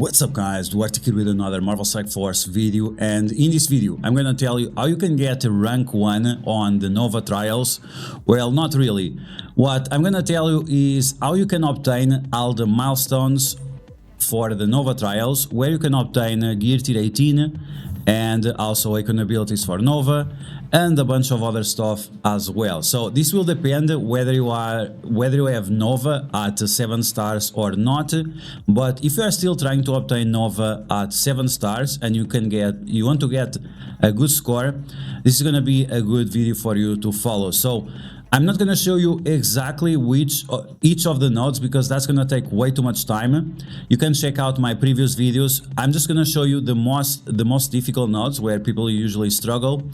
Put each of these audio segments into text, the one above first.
What's up guys, DuArktik with another Marvel Strike Force video, and in this video I'm gonna tell you how you can get rank 1 on the Nova trials. Well, not really. What I'm gonna tell you is how you can obtain all the milestones for the Nova trials, where you can obtain gear tier 18 and also icon abilities for Nova and a bunch of other stuff as well. So this will depend whether you have Nova at 7 stars or not. But if you are still trying to obtain Nova at 7 stars and you want to get a good score, this is gonna be a good video for you to follow. So I'm not going to show you exactly each of the nodes because that's going to take way too much time. You can check out my previous videos. I'm just going to show you the most difficult nodes where people usually struggle,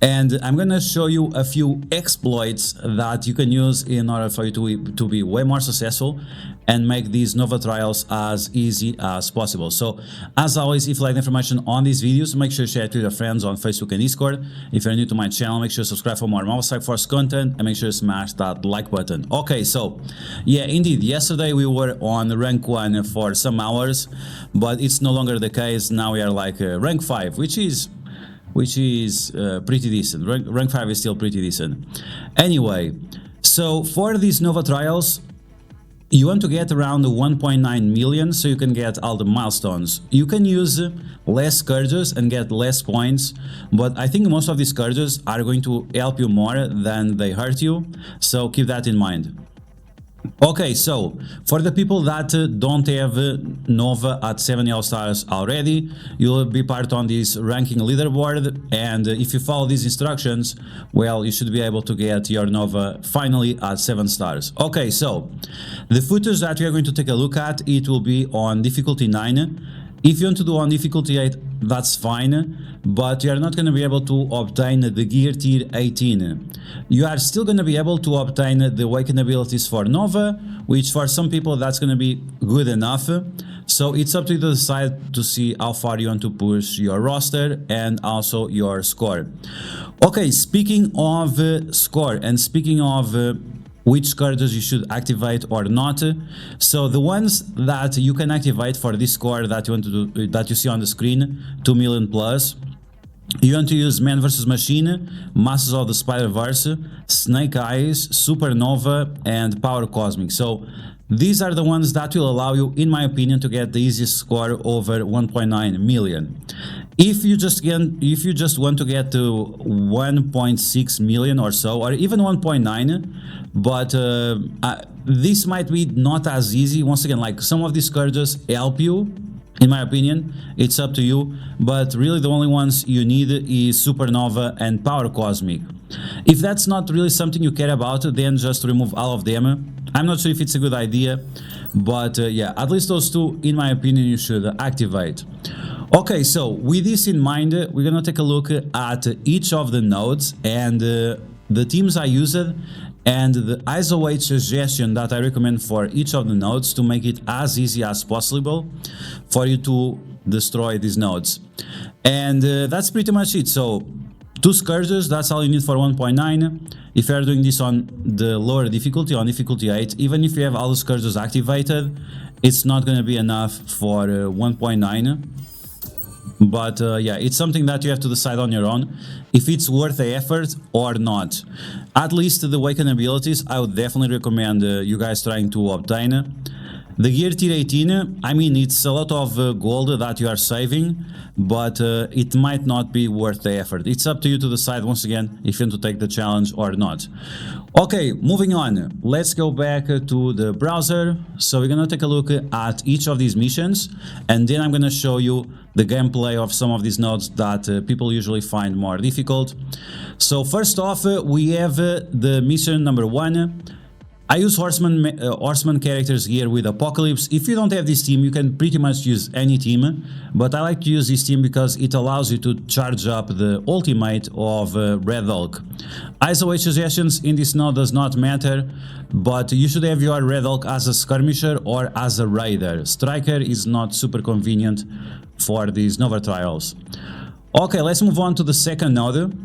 and I'm going to show you a few exploits that you can use in order for you to be way more successful and make these Nova trials as easy as possible. So as always, if you like the information on these videos, make sure to share it with your friends on Facebook and Discord. If you're new to my channel, make sure to subscribe for more Marvel Strike Force content, and make sure to smash that like button. Okay, so yeah, indeed, yesterday we were on rank 1 for some hours, but it's no longer the case. Now we are like rank 5, which is pretty decent. Rank 5 is still pretty decent. Anyway, so for these Nova trials, you want to get around 1.9 million so you can get all the milestones. You can use less Scourges and get less points, but I think most of these Scourges are going to help you more than they hurt you, so keep that in mind. Okay, so for the people that don't have Nova at 7 yellow stars already, you'll be part on this ranking leaderboard, and if you follow these instructions, well, you should be able to get your Nova finally at 7 stars. Okay, so the footage that we are going to take a look at, it will be on difficulty 9. If you want to do on difficulty 8, that's fine, but you are not going to be able to obtain the gear tier 18. You are still going to be able to obtain the awaken abilities for Nova, which for some people that's going to be good enough. So it's up to you to decide to see how far you want to push your roster and also your score. Okay, speaking of score and speaking of which Scourges you should activate or not. So the ones that you can activate for this score that you want to do, that you see on the screen, 2 million plus, you want to use Man vs Machine, Masters of the Spider-Verse, Snake Eyes, Supernova, and Power Cosmic. So these are the ones that will allow you, in my opinion, to get the easiest score over 1.9 million. If you just want to get to 1.6 million or so, or even 1.9, but this might be not as easy. Once again, like, some of these Scourges help you, in my opinion. It's up to you, but really the only ones you need is Supernova and Power Cosmic. If that's not really something you care about, then just remove all of them. I'm not sure if it's a good idea, but yeah, at least those two, in my opinion, you should activate. Okay, so with this in mind, we're gonna take a look at each of the nodes and the teams I used and the ISO suggestion that I recommend for each of the nodes to make it as easy as possible for you to destroy these nodes. And that's pretty much it. So 2 Scourges, that's all you need for 1.9. If you are doing this on the lower difficulty, on difficulty 8, even if you have all the Scourges activated, it's not going to be enough for 1.9. But yeah, it's something that you have to decide on your own if it's worth the effort or not. At least the awaken abilities, I would definitely recommend you guys trying to obtain. The gear tier 18, I mean, it's a lot of gold that you are saving, but it might not be worth the effort. It's up to you to decide, once again, if you want to take the challenge or not. Okay, moving on. Let's go back to the browser. So we're gonna take a look at each of these missions, and then I'm gonna show you the gameplay of some of these nodes that people usually find more difficult. So first off, we have the mission number 1. I use horseman characters here with Apocalypse. If you don't have this team, you can pretty much use any team, but I like to use this team because it allows you to charge up the ultimate of Red Hulk. ISO suggestions in this node does not matter, but you should have your Red Hulk as a skirmisher or as a raider. Striker is not super convenient for these Nova trials. Okay, let's move on to the second node.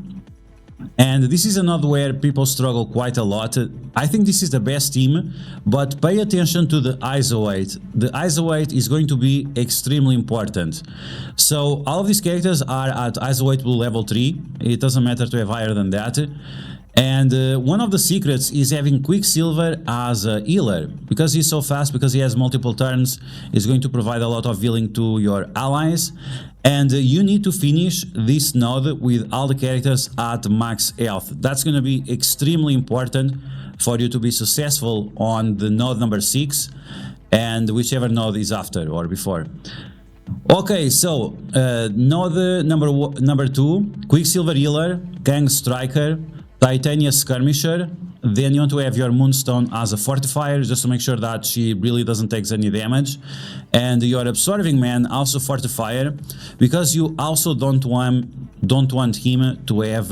And this is a node where people struggle quite a lot. I think this is the best team, but pay attention to the ISO weight. The ISO weight is going to be extremely important. So all of these characters are at ISO weight pool level 3. It doesn't matter to have higher than that. And one of the secrets is having Quicksilver as a healer. Because he's so fast, because he has multiple turns, he's going to provide a lot of healing to your allies. And you need to finish this node with all the characters at max health. That's going to be extremely important for you to be successful on the node number 6 and whichever node is after or before. Okay, so node number 2, Quicksilver healer, Kang striker, Titania skirmisher. Then you want to have your Moonstone as a fortifier, just to make sure that she really doesn't take any damage. And your Absorbing Man also fortifier, because you also don't want him to have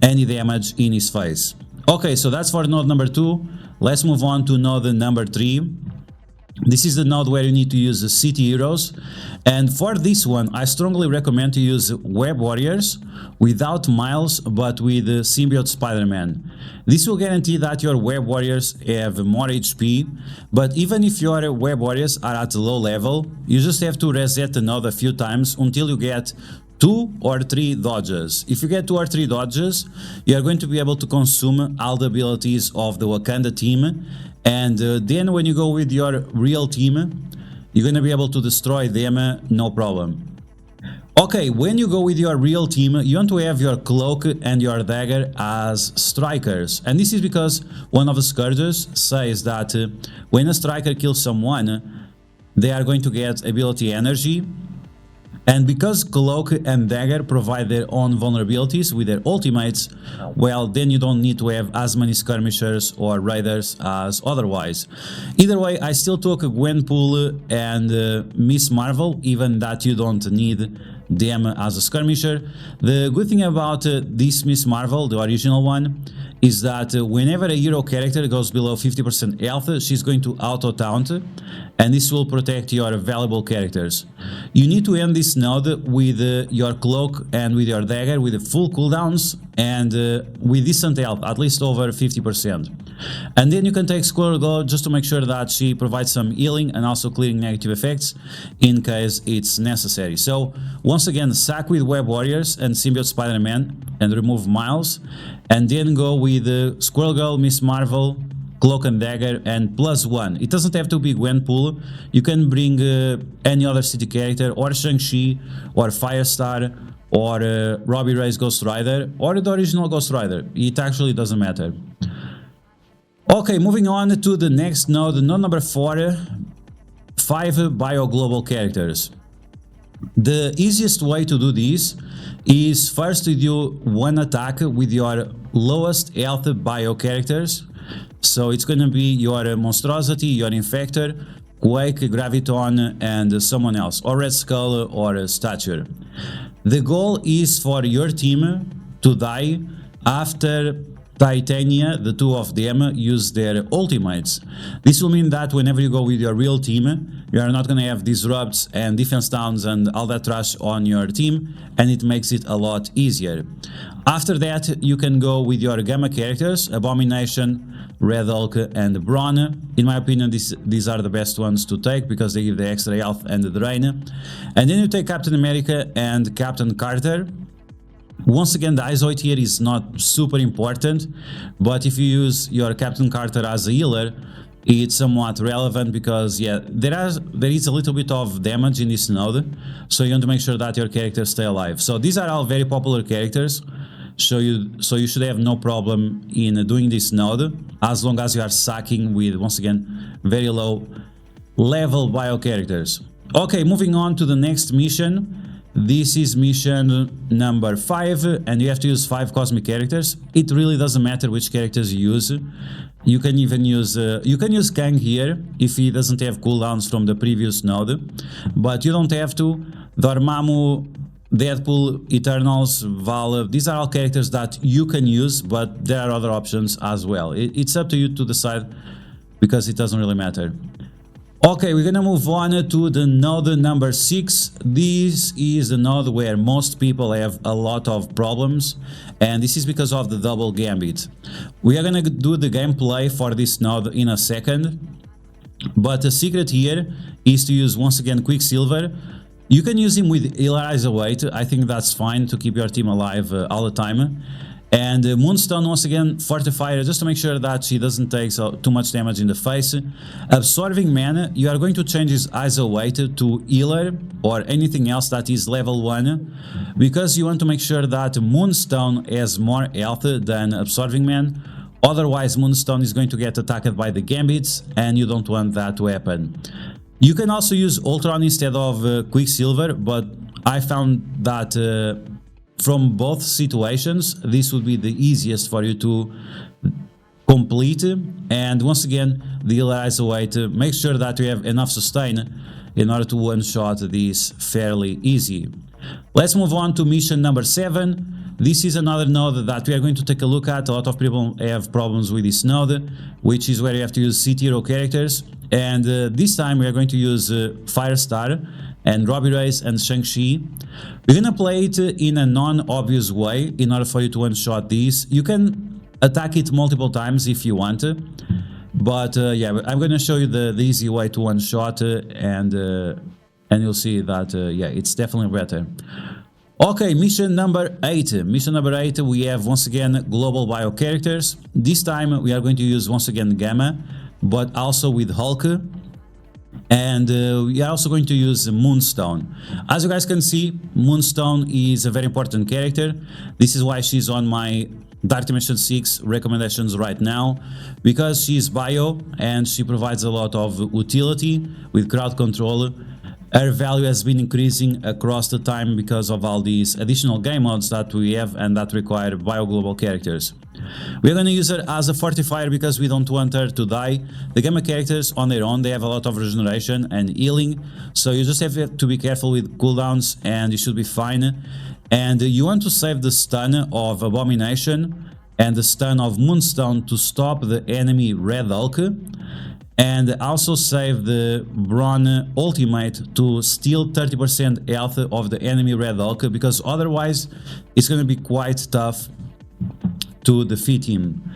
any damage in his face. Okay, so that's for node number 2. Let's move on to node number 3. This is the node where you need to use the city heroes, and for this one I strongly recommend to use Web Warriors without Miles but with Symbiote Spider-Man. This will guarantee that your Web Warriors have more HP, but even if your Web Warriors are at a low level, you just have to reset the node a few times until you get 2 or 3 dodges. If you get 2 or 3 dodges, you are going to be able to consume all the abilities of the Wakanda team, and then when you go with your real team, you're going to be able to destroy them no problem. Okay, when you go with your real team, you want to have your Cloak and your Dagger as strikers, and this is because one of the Scourges says that when a striker kills someone, they are going to get ability energy. And because Cloak and Dagger provide their own vulnerabilities with their ultimates, well, then you don't need to have as many skirmishers or raiders as otherwise. Either way, I still took Gwenpool and Miss Marvel, even that you don't need them as a skirmisher. The good thing about this Miss Marvel, the original one, is that whenever a hero character goes below 50% health, she's going to auto-taunt, and this will protect your valuable characters. You need to end this node with your Cloak and with your Dagger with full cooldowns and with decent health, at least over 50%. And then you can take Squirrel Glow just to make sure that she provides some healing and also clearing negative effects in case it's necessary. So once again, sack with Web Warriors and Symbiote Spider-Man and remove Miles, and then go with Squirrel Girl, Miss Marvel, Cloak and Dagger, and +1. It doesn't have to be Gwenpool. You can bring any other city character, or Shang-Chi, or Firestar, or Robbie Reyes Ghost Rider, or the original Ghost Rider. It actually doesn't matter. Okay, moving on to the next node, node number 4, 5 bio-global characters. The easiest way to do this is first to do one attack with your lowest health bio characters. So it's going to be your Monstrosity, your Infector, Quake, Graviton, and someone else, or Red Skull or Stature. The goal is for your team to die after Titania, the two of them, use their ultimates. This will mean that whenever you go with your real team, you are not going to have disrupts and defense downs and all that trash on your team, and it makes it a lot easier. After that, you can go with your Gamma characters, Abomination, Red Hulk, and Brawn. In my opinion, these are the best ones to take because they give the extra health and the drain. And then you take Captain America and Captain Carter. Once again, the ISO here is not super important, but if you use your Captain Carter as a healer, it's somewhat relevant because, yeah, there is a little bit of damage in this node, so you want to make sure that your characters stay alive. So these are all very popular characters, so you should have no problem in doing this node, as long as you are sacking with, once again, very low level bio characters. Okay, moving on to the next mission. This is mission number 5, and you have to use 5 cosmic characters. It really doesn't matter which characters you use. You can even use Kang here if he doesn't have cooldowns from the previous node, but you don't have to. Dormammu, Deadpool, Eternals, Val, these are all characters that you can use, but there are other options as well. It's up to you to decide because it doesn't really matter. Okay, we're gonna move on to the node number 6. This is the node where most people have a lot of problems, and this is because of the double gambit. We are gonna do the gameplay for this node in a second, but the secret here is to use once again Quicksilver. You can use him with Eliza Weight. I think that's fine to keep your team alive all the time. And Moonstone, once again, Fortifier, just to make sure that she doesn't take too much damage in the face. Absorbing Mana, you are going to change his ISO weight to Healer or anything else that is level 1, because you want to make sure that Moonstone has more health than Absorbing Man. Otherwise, Moonstone is going to get attacked by the Gambits, and you don't want that to happen. You can also use Ultron instead of Quicksilver, but I found that from both situations, this would be the easiest for you to complete. And once again, the Eliza way to make sure that you have enough sustain in order to one-shot this fairly easy. Let's move on to mission number 7. This is another node that we are going to take a look at. A lot of people have problems with this node, which is where you have to use City Hero characters. And this time we are going to use Firestar and Robbie Reyes and Shang-Chi. We're gonna play it in a non-obvious way in order for you to one-shot this. You can attack it multiple times if you want, but yeah, I'm gonna show you the easy way to one-shot, and you'll see that yeah, it's definitely better. Okay, mission number 8. Mission number 8, we have once again global bio characters. This time we are going to use once again Gamma, but also with Hulk. And we are also going to use Moonstone. As you guys can see, Moonstone is a very important character. This is why she's on my Dark Dimension 6 recommendations right now, because she's bio and she provides a lot of utility with crowd control. Her value has been increasing across the time because of all these additional game modes that we have and that require bio global characters. We're going to use her as a fortifier because we don't want her to die. The Gamma characters on their own, they have a lot of regeneration and healing, so you just have to be careful with cooldowns and you should be fine. And you want to save the stun of Abomination and the stun of Moonstone to stop the enemy Red Hulk, and also save the Brawn ultimate to steal 30% health of the enemy Red Hulk, because otherwise it's going to be quite tough to defeat him.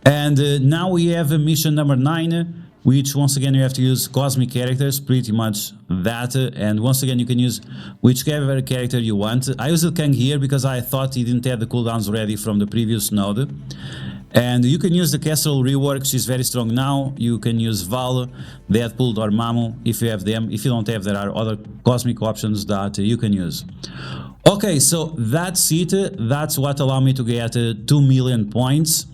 And now we have mission number 9, which once again you have to use cosmic characters, pretty much that. And once again you can use whichever character you want. I used Kang here because I thought he didn't have the cooldowns ready from the previous node. And you can use the Castle rework, she's very strong now. You can use Val, Deadpool or Mamu if you have them. If you don't have, there are other cosmic options that you can use. Okay, so that's it. That's what allowed me to get 2 million points.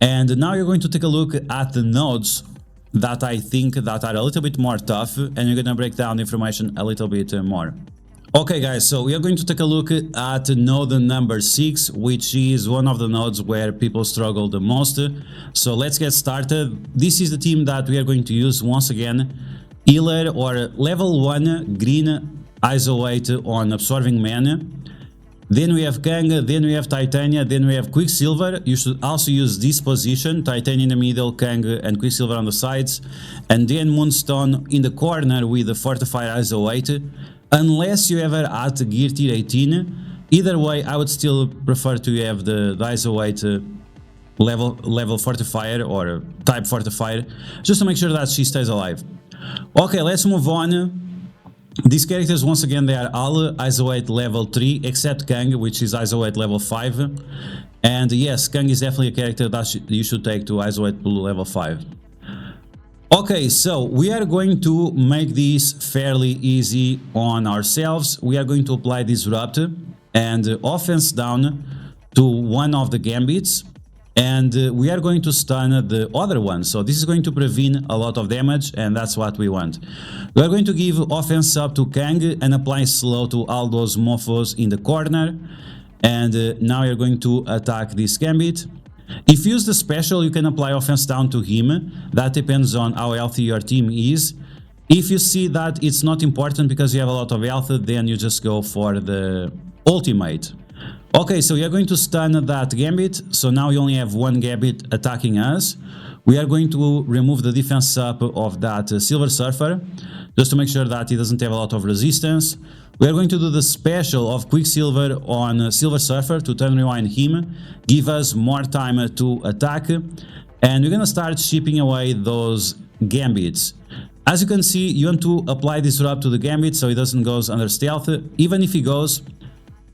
And now you're going to take a look at the nodes that I think that are a little bit more tough, and you're going to break down the information a little bit more. Okay guys, so we are going to take a look at node number 6, which is one of the nodes where people struggle the most. So let's get started. This is the team that we are going to use once again. Healer or level 1 green ISO weight on Absorbing Mana. Then we have Kang, then we have Titania, then we have Quicksilver. You should also use this position, Titania in the middle, Kang and Quicksilver on the sides. And then Moonstone in the corner with the Fortifier ISO weight. Unless you ever add Gear Tier 18. Either way, I would still prefer to have the ISO weight level Fortifier or type Fortifier, just to make sure that she stays alive. Okay, let's move on. These characters, once again, they are all ISO weight level 3, except Kang, which is ISO weight level 5. And yes, Kang is definitely a character that you should take to ISO weight level 5. Okay, so we are going to make this fairly easy on ourselves. We are going to apply Disrupt and Offense down to one of the Gambits. And we are going to stun the other one, so this is going to prevent a lot of damage, and that's what we want. We are going to give offense up to Kang and apply slow to all those mofos in the corner. And now you're going to attack this Gambit. If you use the special, you can apply offense down to him. That depends on how healthy your team is. If you see that it's not important because you have a lot of health, then you just go for the ultimate. Okay, so we are going to stun that Gambit, so now you only have one Gambit attacking us. we are going to remove the defense up of that Silver Surfer, just to make sure that he doesn't have a lot of resistance. We are going to do the special of Quicksilver on Silver Surfer to turn rewind him, give us more time to attack, and we're gonna start chipping away those Gambits. As you can see, you want to apply Disrupt to the Gambit so he doesn't go under stealth. Even if he goes,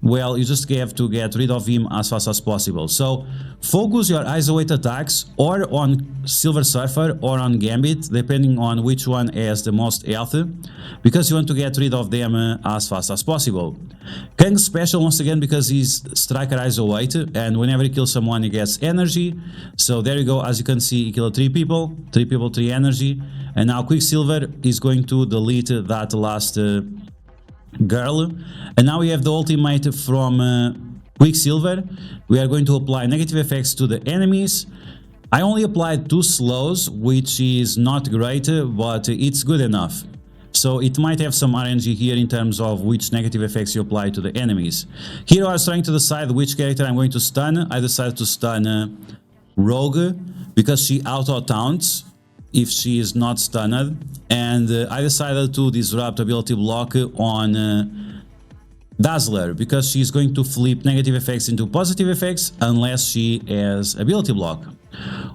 well, you just have to get rid of him as fast as possible. So focus your isolate attacks or on Silver Surfer or on Gambit, depending on which one has the most health, because you want to get rid of them as fast as possible. Kang's special, once again, because he's Striker isolate, and whenever he kills someone he gets energy. So there you go, as you can see, he killed 3 people, 3 energy, and now Quicksilver is going to delete that last girl. And now we have the ultimate from Quicksilver. We are going to apply negative effects to the enemies. I only applied 2 slows, which is not great, but it's good enough. So it might have some RNG here in terms of which negative effects you apply to the enemies. Here I was trying to decide which character I'm going to stun. I decided to stun Rogue because she auto-taunts if she is not stunned, and I decided to disrupt ability block on Dazzler because she's going to flip negative effects into positive effects unless she has ability block.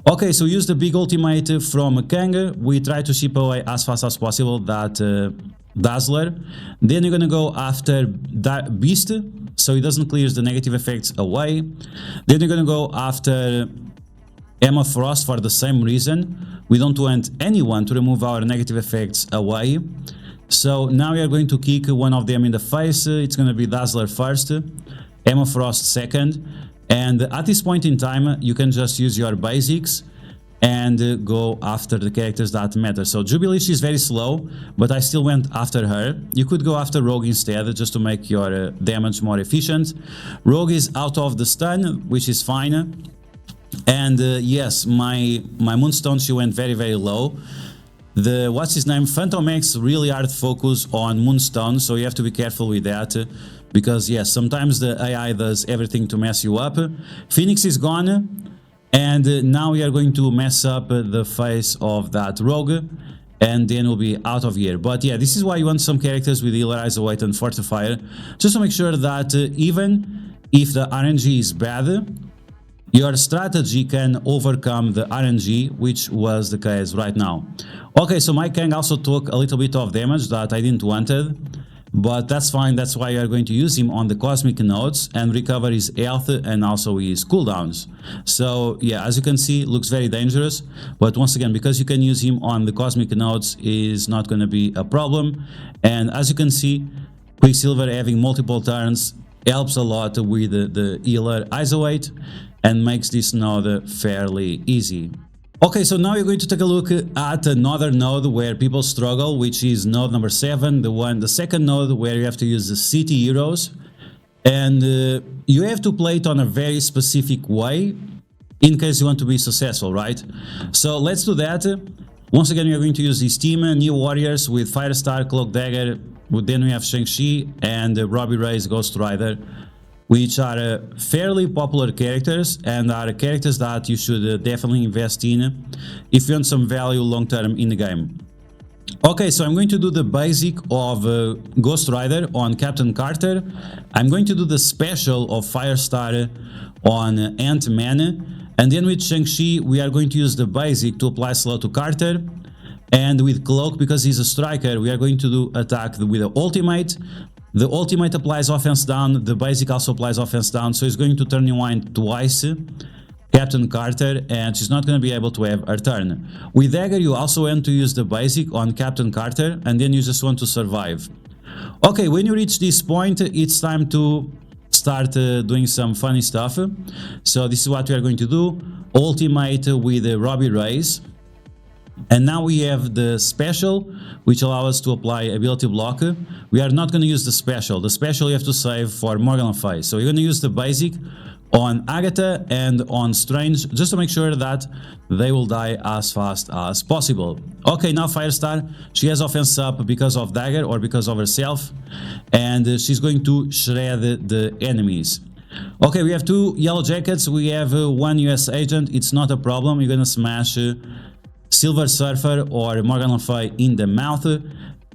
Okay, so use the big ultimate from Kang. We try to ship away as fast as possible that Dazzler. Then you're gonna go after that Beast so he doesn't clear the negative effects away. Then you're gonna go after Emma Frost for the same reason. We don't want anyone to remove our negative effects away. So now we are going to kick one of them in the face. It's going to be Dazzler first, Emma Frost second. And at this point in time, you can just use your basics and go after the characters that matter. So Jubilee, she's very slow, but I still went after her. You could go after Rogue instead, just to make your damage more efficient. Rogue is out of the stun, which is fine. And yes, my Moonstone, she went very low. The what's his name, Phantom X, really hard focus on Moonstone, so you have to be careful with that, because yes, sometimes the AI does everything to mess you up. Phoenix is gone, and now we are going to mess up the face of that Rogue, and then we'll be out of here. But yeah, this is why you want some characters with Healer, Isolate and Fortifier, just to make sure that even if the RNG is bad, your strategy can overcome the RNG, which was the case right now. Okay, so my Kang also took a little bit of damage that I didn't wanted, but that's fine. That's why you are going to use him on the Cosmic Nodes and recover his health and also his cooldowns. So yeah, as you can see, looks very dangerous, but once again, because you can use him on the Cosmic Nodes is not going to be a problem. And as you can see, Quicksilver having multiple turns helps a lot with the Healer Isolate and makes this node fairly easy. Okay, so now you're going to take a look at another node where people struggle, which is node number 7, the second node where you have to use the City Heroes. And you have to play it on a very specific way in case you want to be successful, right? So let's do that. Once again, we are going to use this team, New Warriors with Firestar, Cloak Dagger, then we have Shang-Chi and Robbie Reyes, Ghost Rider, which are fairly popular characters and are characters that you should definitely invest in if you want some value long term in the game. Okay, so I'm going to do the basic of Ghost Rider on Captain Carter. I'm going to do the special of Firestar on Ant-Man, and then with Shang-Chi we are going to use the basic to apply slow to Carter. And with Cloak, because he's a striker, we are going to do attack with the ultimate. The ultimate applies offense down, the basic also applies offense down, so he's going to turn rewind twice, Captain Carter, and she's not going to be able to have her turn. With Dagger, you also want to use the basic on Captain Carter, and then you just want to survive. Okay, when you reach this point, it's time to start doing some funny stuff. So this is what we are going to do. Ultimate with Robbie Reyes. And now we have the special, which allows us to apply ability block. We are not going to use the special. The special you have to save for Morgan Le Fay. So you're going to use the basic on Agatha and on Strange, just to make sure that they will die as fast as possible. Okay, now Firestar, she has offense up because of Dagger or because of herself, and she's going to shred the enemies. Okay, we have 2 yellow jackets, we have 1 US agent, it's not a problem. You're gonna smash Silver Surfer or Morgan Le Fay in the mouth,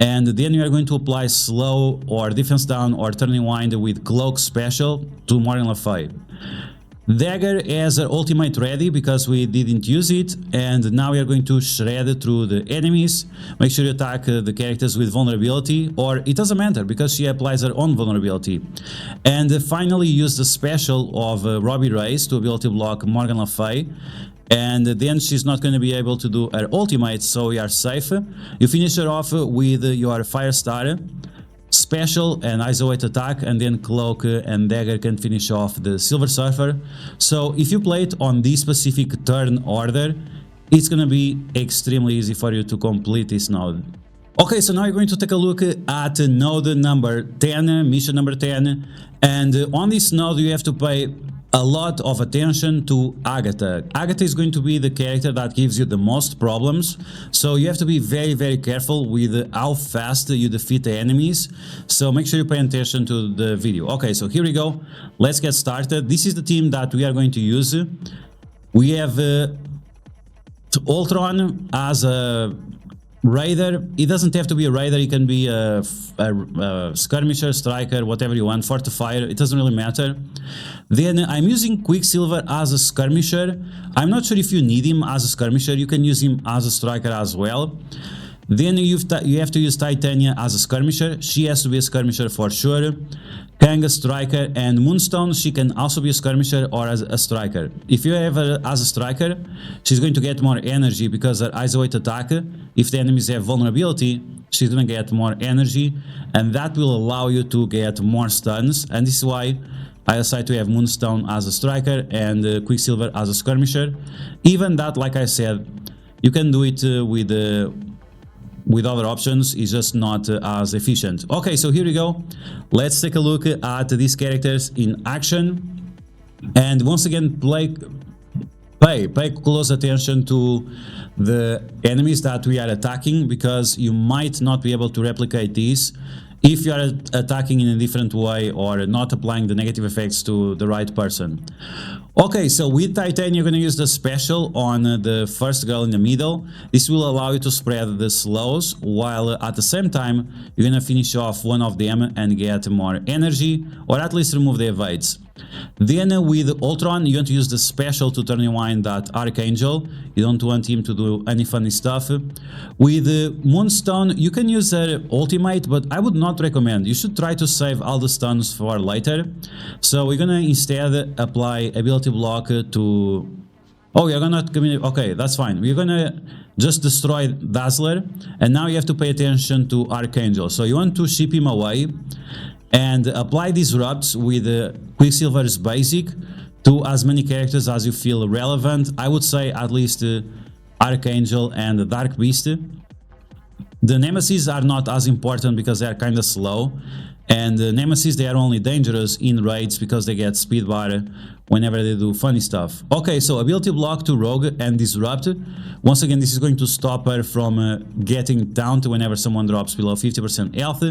and then you are going to apply slow or defense down or turning wind with cloak special to Morgan Le Fay. Dagger has her ultimate ready because we didn't use it, and now we are going to shred through the enemies. Make sure you attack the characters with vulnerability, or it doesn't matter because she applies her own vulnerability. And finally use the special of Robbie Reyes to ability block Morgan Le Fay, and then she's not going to be able to do her ultimate, so we are safe. You finish her off with your Firestar special and isolate attack, and then cloak and dagger can finish off the Silver Surfer. So if you play it on this specific turn order, it's gonna be extremely easy for you to complete this node. Okay, so now you're going to take a look at node number 10, mission number 10, and on this node you have to pay a lot of attention to Agatha. Agatha is going to be the character that gives you the most problems, so you have to be very careful with how fast you defeat the enemies, so make sure you pay attention to the video. Okay, so here we go, let's get started. This is the team that we are going to use. We have Ultron as a Raider. It doesn't have to be a Raider, it can be a skirmisher, striker, whatever you want, fortifier, it doesn't really matter. Then I'm using Quicksilver as a skirmisher. I'm not sure if you need him as a skirmisher, you can use him as a striker as well. Then you have to use Titania as a skirmisher, she has to be a skirmisher for sure. Kang a striker, and Moonstone, she can also be a skirmisher or as a striker. If you have her as a striker, she's going to get more energy because her isolate attack, if the enemies have vulnerability, she's gonna get more energy, and that will allow you to get more stuns, and this is why I decided to have Moonstone as a striker and Quicksilver as a skirmisher. Even that, like I said, you can do it with other options, it's just not as efficient. Okay, so here we go. Let's take a look at these characters in action. And once again, pay close attention to the enemies that we are attacking, because you might not be able to replicate these if you are attacking in a different way or not applying the negative effects to the right person. Okay, so with Titania you're going to use the special on the first girl in the middle. This will allow you to spread the slows, while at the same time you're going to finish off one of them and get more energy, or at least remove the evades. Then with Ultron you want to use the special to turn rewind that Archangel. You don't want him to do any funny stuff. With Moonstone you can use her ultimate, but I would not recommend. You should try to save all the stuns for later. So we're gonna instead apply ability block to... Oh, you're gonna... Okay, that's fine. We're gonna just destroy Dazzler, and now you have to pay attention to Archangel. So you want to ship him away and apply disrupts with Quicksilver's basic to as many characters as you feel relevant. I would say at least Archangel and the Dark Beast. The Nemesis are not as important because they are kind of slow, and the Nemesis, they are only dangerous in raids because they get speed bar whenever they do funny stuff. Okay, so ability block to Rogue and Disrupt. Once again, this is going to stop her from getting down to whenever someone drops below 50% health.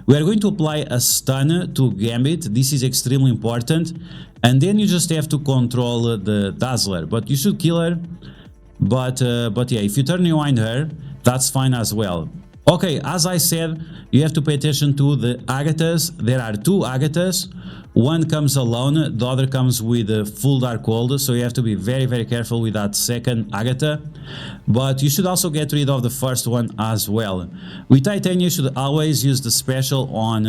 We are going to apply a stun to Gambit. This is extremely important. And then you just have to control the Dazzler, but you should kill her. But yeah, if you turn rewind her, that's fine as well. Okay, as I said, you have to pay attention to the Agathas. There are 2 Agathas. One comes alone, the other comes with a full Dark Hold, so you have to be very careful with that second Agatha. But you should also get rid of the first one as well. With Titania, you should always use the special on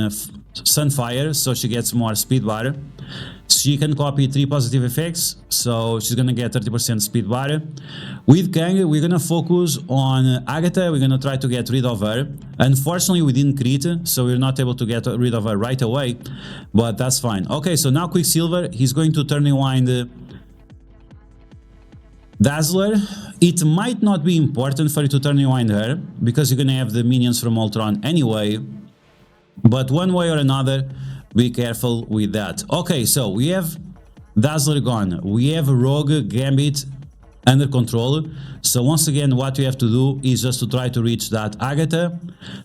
Sunfire, so she gets more speed bar. She can copy 3 positive effects, so she's gonna get 30% speed bar. With Kang, we're gonna focus on Agatha, we're gonna try to get rid of her. Unfortunately, we didn't crit, so we're not able to get rid of her right away, but that's fine. Okay, so now Quicksilver, he's going to turn rewind Dazzler. It might not be important for you to turn rewind her, because you're gonna have the minions from Ultron anyway, but one way or another, be careful with that. Okay, so we have Dazzler gone, we have Rogue, Gambit under control. So once again, what we have to do is just to try to reach that Agatha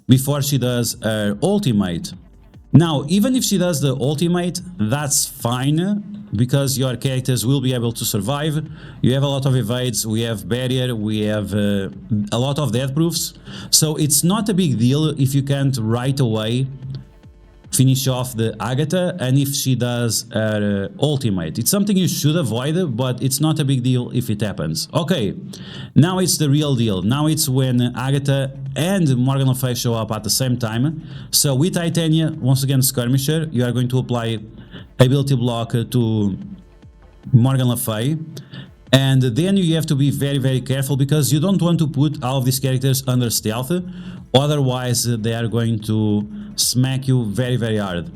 before she does her ultimate. Now, even if she does the ultimate, that's fine, because your characters will be able to survive. You have a lot of evades, we have barrier, we have a lot of death proofs. So it's not a big deal if you can't right away finish off the Agatha, and if she does her ultimate. It's something you should avoid, but it's not a big deal if it happens. Okay, now it's the real deal. Now it's when Agatha and Morgan Le Fay show up at the same time. So with Titania, once again Skirmisher, you are going to apply ability block to Morgan Le Fay. And then you have to be very careful, because you don't want to put all of these characters under stealth, otherwise they are going to smack you very hard.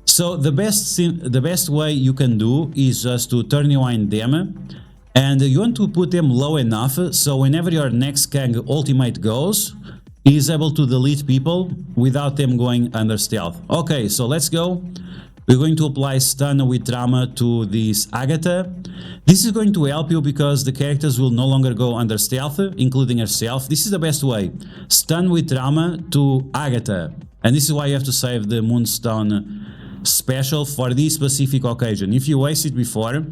So the best way you can do is just to turn rewind them, and you want to put them low enough so whenever your next Kang ultimate goes, he is able to delete people without them going under stealth. Okay, so let's go. We're going to apply stun with trauma to this Agatha. This is going to help you because the characters will no longer go under stealth, including herself. This is the best way. Stun with trauma to Agatha. And this is why you have to save the Moonstone special for this specific occasion. If you waste it before,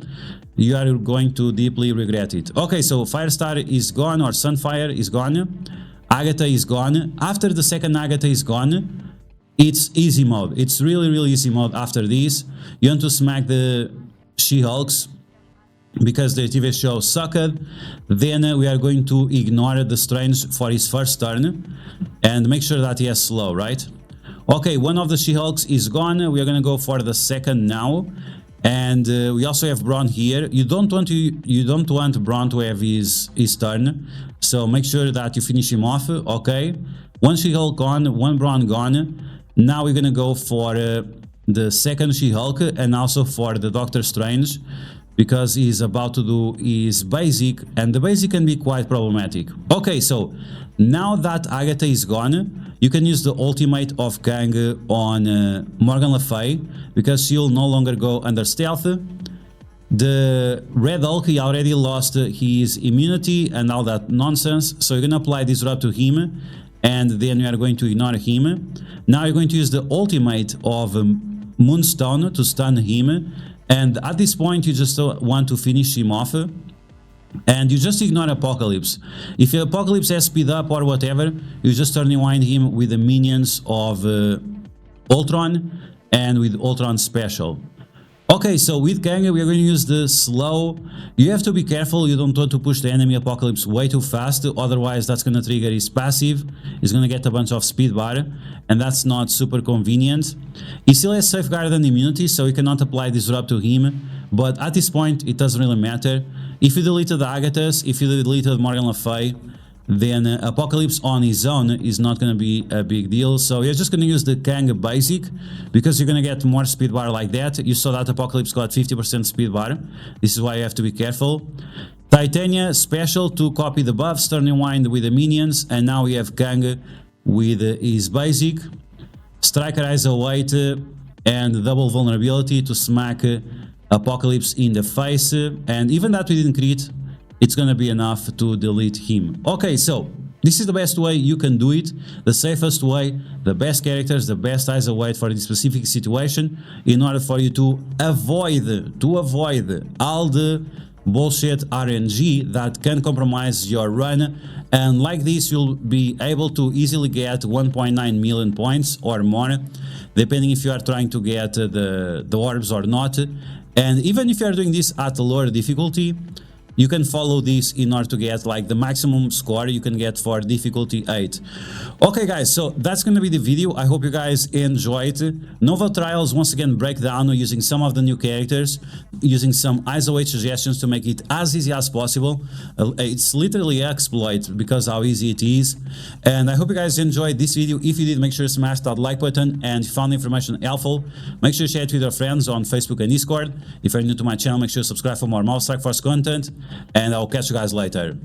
you are going to deeply regret it. Okay, so Firestar is gone, or Sunfire is gone. Agatha is gone. After the second Agatha is gone, it's easy mode. It's really easy mode after this. You want to smack the She-Hulks because the TV show sucked. Then we are going to ignore the Strange for his first turn and make sure that he has slow, right? Okay, one of the She-Hulks is gone. We are going to go for the second now. And we also have Braun here. You don't want Braun to have his turn. So make sure that you finish him off. Okay. One She-Hulk gone, one Braun gone. Now we're gonna go for the second She-Hulk and also for the Doctor Strange, because he's about to do his basic, and the basic can be quite problematic. Okay, so now that Agatha is gone, you can use the ultimate of Kang on Morgan Le Fay, because she'll no longer go under stealth. The Red Hulk, he already lost his immunity and all that nonsense, so you're gonna apply Disrupt to him, and then you are going to ignore him. Now you're going to use the ultimate of Moonstone to stun him, and at this point you just want to finish him off, and you just ignore Apocalypse. If Apocalypse has speed up or whatever, you just turn rewind him with the minions of Ultron and with Ultron special. Okay, so with Kang, we are going to use the slow. You have to be careful, you don't want to push the enemy Apocalypse way too fast, otherwise that's going to trigger his passive. He's going to get a bunch of speed bar, and that's not super convenient. He still has Safeguard and immunity, so you cannot apply Disrupt to him, but at this point it doesn't really matter. If you deleted the Agathas, if you deleted Morgan Le Fay, then Apocalypse on his own is not going to be a big deal. So you're just going to use the Kang basic, because you're going to get more speed bar like that. You saw that Apocalypse got 50% speed bar. This is why you have to be careful. Titania special to copy the buffs, turn rewind with the minions, and now we have Kang with his basic. Striker Eyes Await and double vulnerability to smack Apocalypse in the face, and even that we didn't crit, it's gonna be enough to delete him. Okay, so this is the best way you can do it, the safest way, the best characters, the best eyes await for this specific situation, in order for you to avoid all the bullshit RNG that can compromise your run. And like this, you'll be able to easily get 1.9 million points or more, depending if you are trying to get the orbs or not. And even if you are doing this at a lower difficulty, you can follow this in order to get like the maximum score you can get for difficulty 8. Okay guys, so that's gonna be the video. I hope you guys enjoyed. Nova Trials once again break down using some of the new characters, using some ISO suggestions to make it as easy as possible. It's literally exploit because how easy it is. And I hope you guys enjoyed this video. If you did, make sure to smash that like button, and if you found the information helpful, make sure to share it with your friends on Facebook and Discord. If you're new to my channel, make sure to subscribe for more Mouse Strike Force content. And I'll catch you guys later.